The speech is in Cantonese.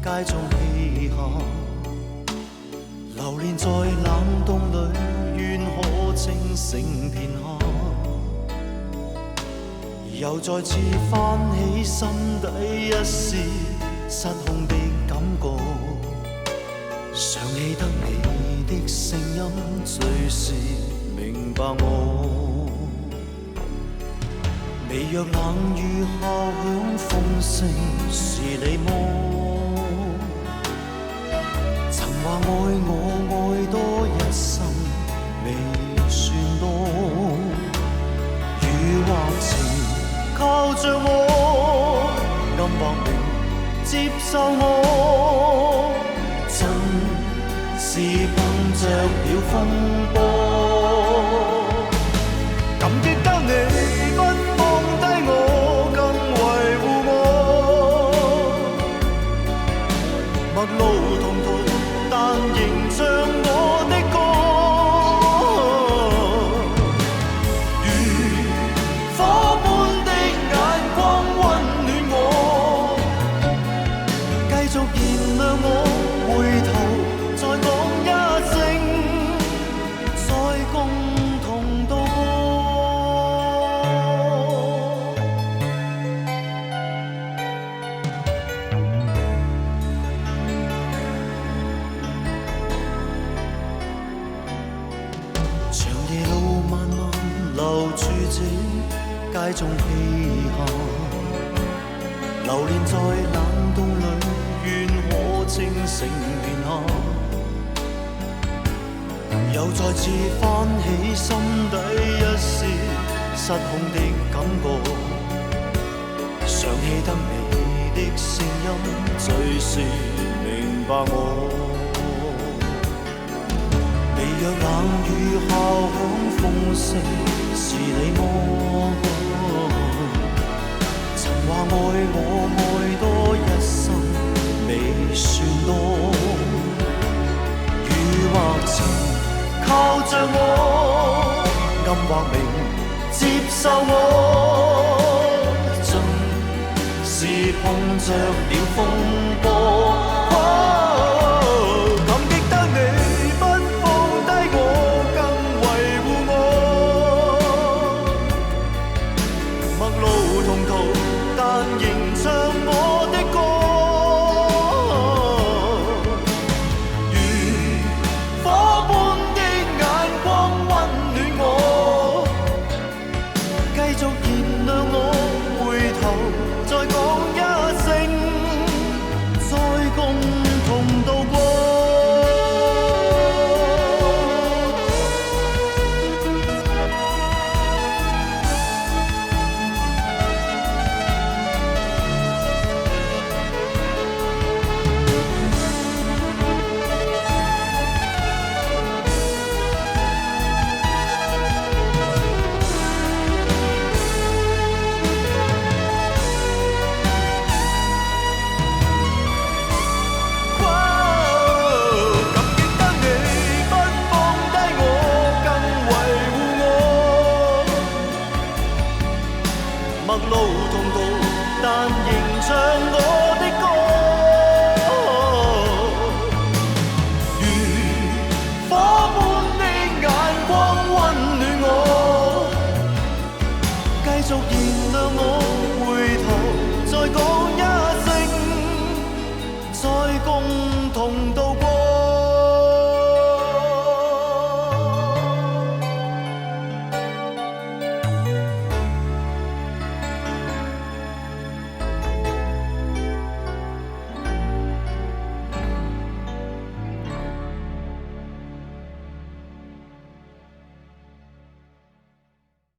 街中嬉下，流連在冷凍裏，願可清醒片刻。又再次翻起心底一絲失控的感覺，想起得你的聲音，最是明白我。微弱冷雨敲響風聲，是你麼？曾話愛我愛多一生，未算多。雨或晴靠着我，暗或明接受我，真是碰着了風波。感激得你不放低我，更維護我。陌路同途，但仍唱我的歌。如火般的眼光溫暖我，繼續燃亮我，回頭再講一聲，再共同渡過。長夜路漫漫，留住這街中嬉下，流連在冷凍裏，願可清醒片刻。又再次翻起心底一絲失控的感覺，想起得你的聲音，最是明白我。微弱冷雨敲響風聲，是你麼？曾話愛我愛多一生，未算多。雨或晴靠着我，暗或明接受我，盡是碰着了風波。感激得你不放低我，更維護我。陌路同途，但仍唱我的歌。如火般的眼光溫暖我，繼續燃亮我，回頭再講一聲，再共同渡過。陌路同途，但仍唱我的歌。如火般的眼光溫暖我，繼續燃亮我。